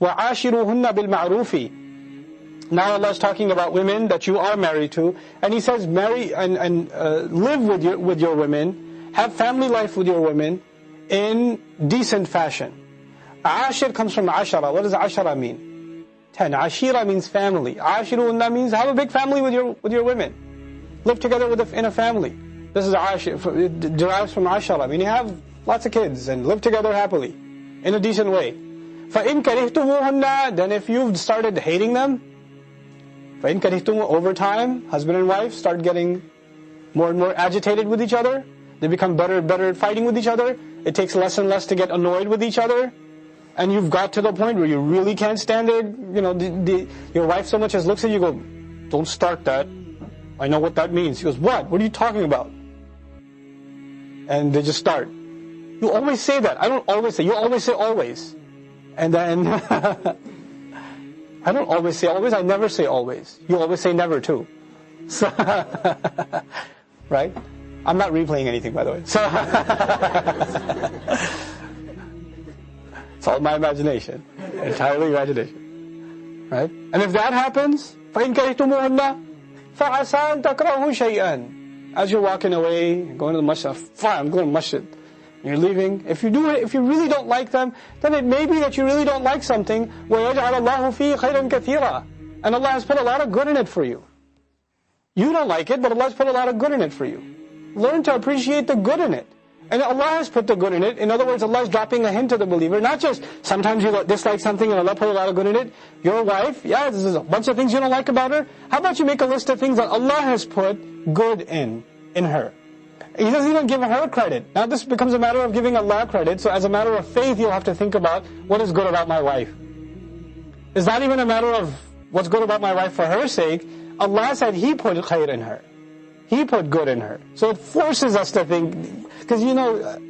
وَعَاشِرُوهُنَّ بِالْمَعْرُوفِ. Now Allah is talking about women that you are married to, and He says marry and live with your women, have family life with your women in decent fashion. Ashir comes from ashara. What does ashara mean? 10. Ashira means family. Ashirunna means have a big family with your women. Live together in a family. This is ashir. It derives from ashara. I mean, you have lots of kids and live together happily in a decent way. فَإِن كَرِهْتُمُوهُنَّ. Then if you've started hating them, فَإِن كَرِهْتُمُ, over time, husband and wife start getting more and more agitated with each other. They become better and better at fighting with each other. It takes less and less to get annoyed with each other. And you've got to the point where you really can't stand it. You know, your wife so much as looks at you, go, don't start that. I know what that means. She goes, what? What are you talking about? And they just start. You always say that. I don't always say. You always say always. And then, I don't always say always. I never say always. You always say never too. So, right? I'm not replaying anything, by the way. So, it's all my imagination. Entirely imagination. Right? And if that happens, فَإِن كَرِهْتُمُوهُنَّ فَعَسَىٰ أَن تَكْرَهُ شَيْئًا. As you're walking away, going to the masjid, fine, I'm going to the masjid. You're leaving. If you really don't like them, then it may be that you really don't like something. وَيَجْعَلَ اللَّهُ فِيهِ خَيْرًا كَثِيرًا. And Allah has put a lot of good in it for you. You don't like it, but Allah has put a lot of good in it for you. Learn to appreciate the good in it. And Allah has put the good in it. In other words, Allah is dropping a hint to the believer. Not just sometimes you dislike something and Allah put a lot of good in it. Your wife, yeah, this is a bunch of things you don't like about her. How about you make a list of things that Allah has put good in her? He doesn't even give her credit. Now this becomes a matter of giving Allah credit. So as a matter of faith, you'll have to think about what is good about my wife. It's not even a matter of what's good about my wife for her sake. Allah said He put khair in her. He put good in her. So it forces us to think, because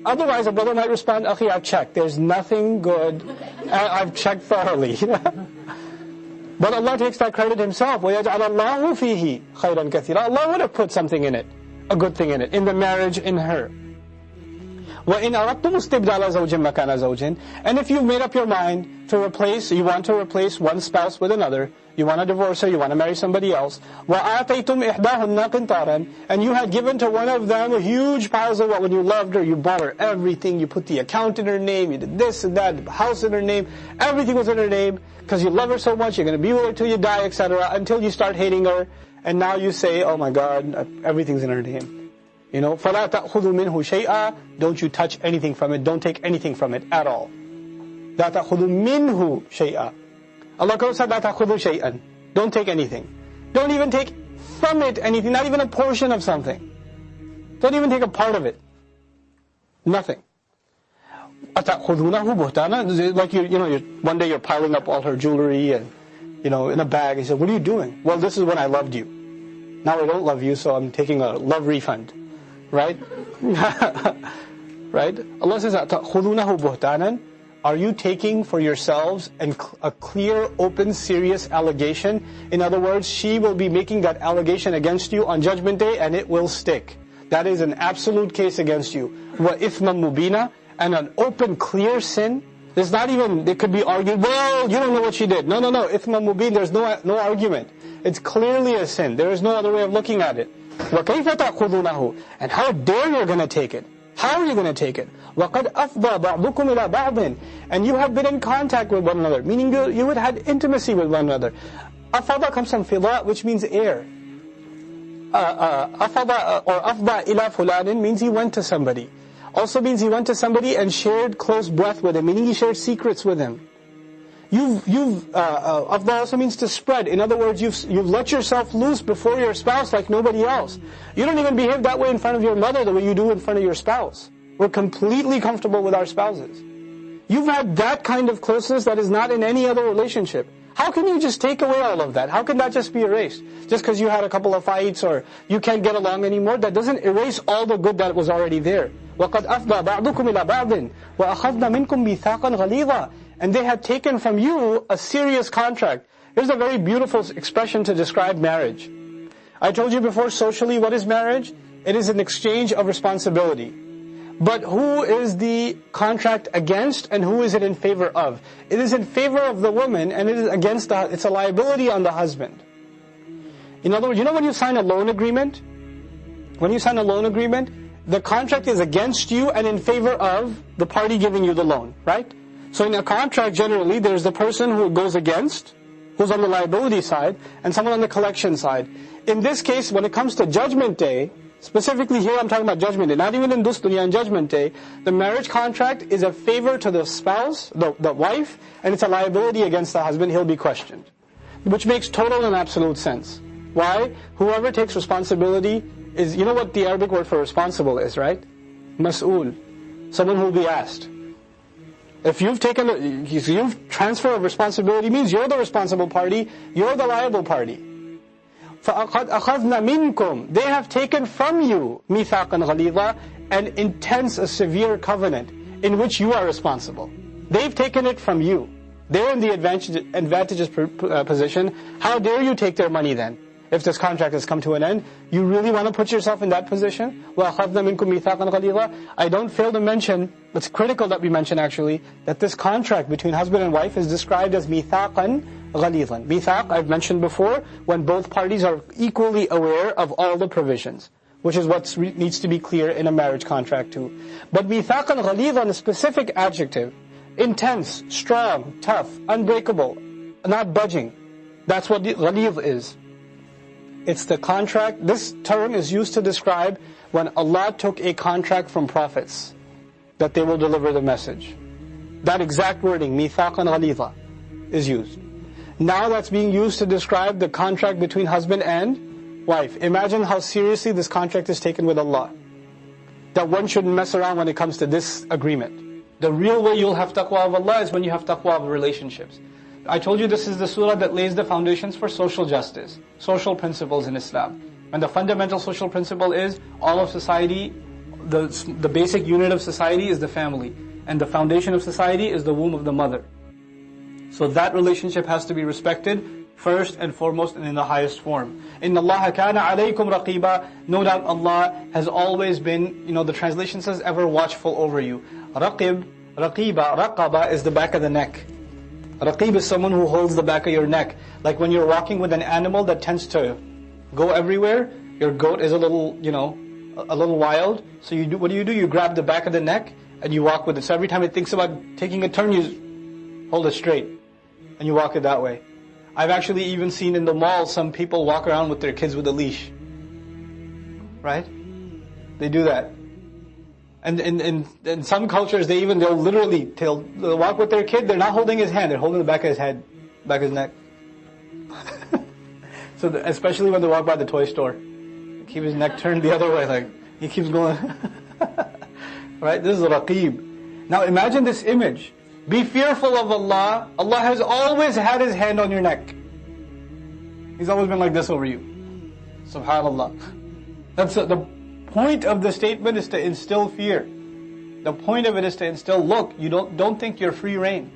otherwise a brother might respond, Akhi, I've checked. There's nothing good. I've checked thoroughly. But Allah takes that credit Himself. وَيَجْعَلَ اللَّهُ فِيهِ خَيْرًا كَثِيرًا. Allah would have put something in it, a good thing in it, in the marriage, in her. وَإِنْ أَرَدْتُمُ اسْتِبْدَالَ زَوْجٍ مَكَانَ زَوْجٍ. And if you've made up your mind you want to replace one spouse with another, you want to divorce her, you want to marry somebody else, وَآتَيْتُمْ إِحْدَاهُنَّ قِنْطَارًا. And you had given to one of them a huge piles of what? When you loved her, you bought her everything, you put the account in her name, you did this and that, the house in her name, everything was in her name, because you love her so much, you're going to be with her till you die, etc., until you start hating her, and now you say, oh my God, everything's in her name. فَلَا تَأْخُذُوا مِنْهُ شَيْئًا. Don't you touch anything from it, don't take anything from it at all. لَا تَأْخُذُوا مِنْهُ شَيْئًا. Allah said, لَا تَأْخُذُوا شَيْئًا. Don't take anything. Don't even take from it anything, not even a portion of something. Don't even take a part of it. Nothing. أَتَأْخُذُونَهُ بُهْتَانًا. Like one day you're piling up all her jewelry and in a bag. He said, what are you doing? Well, this is when I loved you. Now I don't love you, so I'm taking a love refund. Right? Right? Allah says, أَتَأْخُذُونَهُ بُهْتَانًا. Are you taking for yourselves a clear, open, serious allegation? In other words, she will be making that allegation against you on Judgment Day and it will stick. That is an absolute case against you. وَإِثْمًا مُبِينًا. And an open, clear sin. There's not even, it could be argued, well, you don't know what she did. No. إِثْمًا مُبِينًا. There's no argument. It's clearly a sin. There is no other way of looking at it. وَكَيْفَ تَأْخُذُونَهُ. And how dare you're going to take it? How are you going to take it? وَقَدْ أَفْضَى بَعْضُكُمْ إِلَى بَعْضٍ. And you have been in contact with one another, meaning you would have had intimacy with one another. أَفَضَى comes from fida, which means air. أَفَضَى or أَفْضَى إِلَى فُلَانٍ means he went to somebody. Also means he went to somebody and shared close breath with him, meaning he shared secrets with him. Afda also means to spread. In other words, you've let yourself loose before your spouse like nobody else. You don't even behave that way in front of your mother the way you do in front of your spouse. We're completely comfortable with our spouses. You've had that kind of closeness that is not in any other relationship. How can you just take away all of that? How can that just be erased? Just because you had a couple of fights or you can't get along anymore, that doesn't erase all the good that was already there. وَقَدْ أَفْضَى بَعْضُكُمْ إِلَى بَعْضٍ وَأَخَذْنَا مِنْكُمْ مِيثَاقًا غَلِيظًا. And they had taken from you a serious contract. Here's a very beautiful expression to describe marriage. I told you before, socially, what is marriage? It is an exchange of responsibility. But who is the contract against and who is it in favor of? It is in favor of the woman and it is against it's a liability on the husband. In other words, you know when you sign a loan agreement? When you sign a loan agreement, the contract is against you and in favor of the party giving you the loan, right? So in a contract, generally, there's the person who goes against, who's on the liability side, and someone on the collection side. In this case, when it comes to Judgment Day, specifically here I'm talking about Judgment Day, not even in this dunya, on Judgment Day, the marriage contract is a favor to the spouse, the wife, and it's a liability against the husband. He'll be questioned. Which makes total and absolute sense. Why? Whoever takes responsibility is, you know what the Arabic word for responsible is, right? Mas'ul. Someone who will be asked. If you've transfer of responsibility means you're the responsible party, you're the liable party. فَأَقَدْ أَخَذْنَا مِنْكُمْ. They have taken from you مِيثَاقًا غَلِيظًا, an intense, a severe covenant in which you are responsible. They've taken it from you. They're in the advantageous position. How dare you take their money then? If this contract has come to an end, you really want to put yourself in that position? وَأَخَذْنَا مِنْكُمْ مِيثَاقًا غَلِيظًا. I don't fail to mention, it's critical that we mention actually, that this contract between husband and wife is described as مِيثَاقًا غَلِيظًا. Mithaq, I've mentioned before, when both parties are equally aware of all the provisions, which is what needs to be clear in a marriage contract too. But مِيثَاقًا غَلِيظًا, a specific adjective, intense, strong, tough, unbreakable, not budging. That's what ghalidh is. It's the contract. This term is used to describe when Allah took a contract from prophets that they will deliver the message. That exact wording, mithaqan ghalidha, is used. Now that's being used to describe the contract between husband and wife. Imagine how seriously this contract is taken with Allah. That one shouldn't mess around when it comes to this agreement. The real way you'll have taqwa of Allah is when you have taqwa of relationships. I told you this is the surah that lays the foundations for social justice, social principles in Islam. And the fundamental social principle is all of society, the basic unit of society is the family. And the foundation of society is the womb of the mother. So that relationship has to be respected first and foremost and in the highest form. Inna Allaha kana alaykum raqiba. No doubt Allah has always been, the translation says, ever watchful over you. Raqiba, raqaba is the back of the neck. Raqib is someone who holds the back of your neck. Like when you're walking with an animal that tends to go everywhere, your goat is a little wild. So what do? You grab the back of the neck and you walk with it. So every time it thinks about taking a turn, you hold it straight and you walk it that way. I've actually even seen in the mall some people walk around with their kids with a leash. Right? They do that. And in some cultures, they'll walk with their kid, they're not holding his hand, they're holding the back of his head, back of his neck. So especially when they walk by the toy store, keep his neck turned the other way, like, he keeps going. Right? This is raqib. Now imagine this image. Be fearful of Allah. Allah has always had His hand on your neck. He's always been like this over you. SubhanAllah. That's the point of the statement is to instill fear. The point of it is to instill, look, you don't think you're free reign,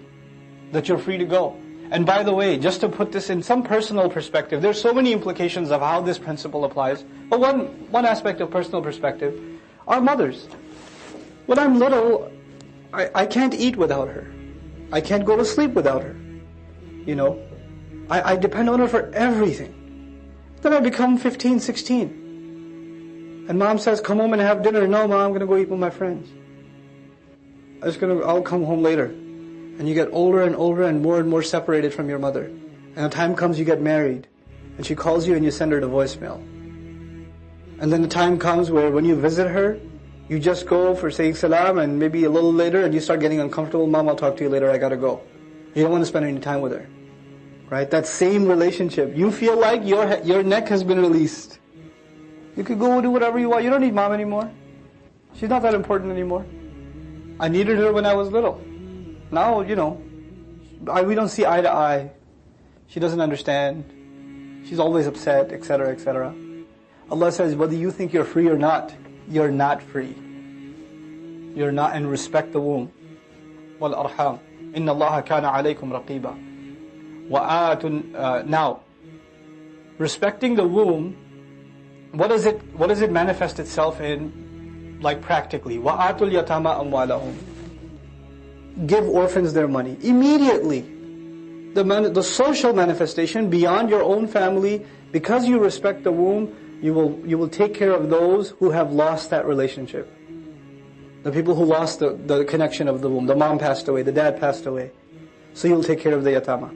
that you're free to go. And by the way, just to put this in some personal perspective, there's so many implications of how this principle applies. But one aspect of personal perspective, our mothers. When I'm little, I can't eat without her. I can't go to sleep without her. I depend on her for everything. Then I become 15, 16. And mom says, come home and have dinner. No, mom, I'm going to go eat with my friends. I'll come home later. And you get older and older and more separated from your mother. And the time comes you get married. And she calls you and you send her the voicemail. And then the time comes where when you visit her, you just go for saying salam and maybe a little later and you start getting uncomfortable. Mom, I'll talk to you later, I gotta go. You don't want to spend any time with her. Right? That same relationship. You feel like your neck has been released. You could go do whatever you want. You don't need mom anymore. She's not that important anymore. I needed her when I was little. Now, we don't see eye to eye. She doesn't understand. She's always upset, etc., etc. Allah says, whether you think you're free or not, you're not free. You're not, and respect the womb. Wal arham. Inna Allaha kana alaykum raqiba. Now, respecting the womb, what does it manifest itself in? like practically, وَآتُوا الْيَتَامَى أَمْوَالَهُمْ. Give orphans their money. Immediately. The social manifestation beyond your own family, because you respect the womb, you will take care of those who have lost that relationship. The people who lost the connection of the womb. The mom passed away, the dad passed away. So you'll take care of the yatama.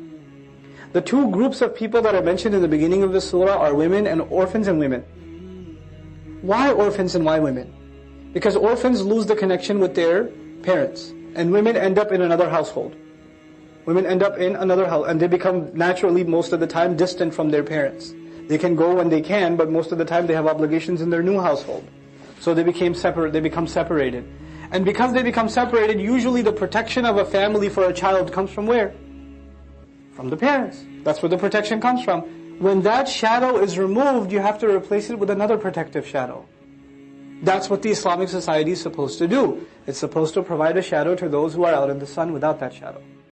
The two groups of people that are mentioned in the beginning of the surah are women and orphans and women. Why orphans and why women? Because orphans lose the connection with their parents, and women end up in another household. Women end up in another house, and they become naturally, most of the time, distant from their parents. They can go when they can, but most of the time they have obligations in their new household. So they become separated. And because they become separated, usually the protection of a family for a child comes from where? From the parents. That's where the protection comes from. When that shadow is removed, you have to replace it with another protective shadow. That's what the Islamic society is supposed to do. It's supposed to provide a shadow to those who are out in the sun without that shadow.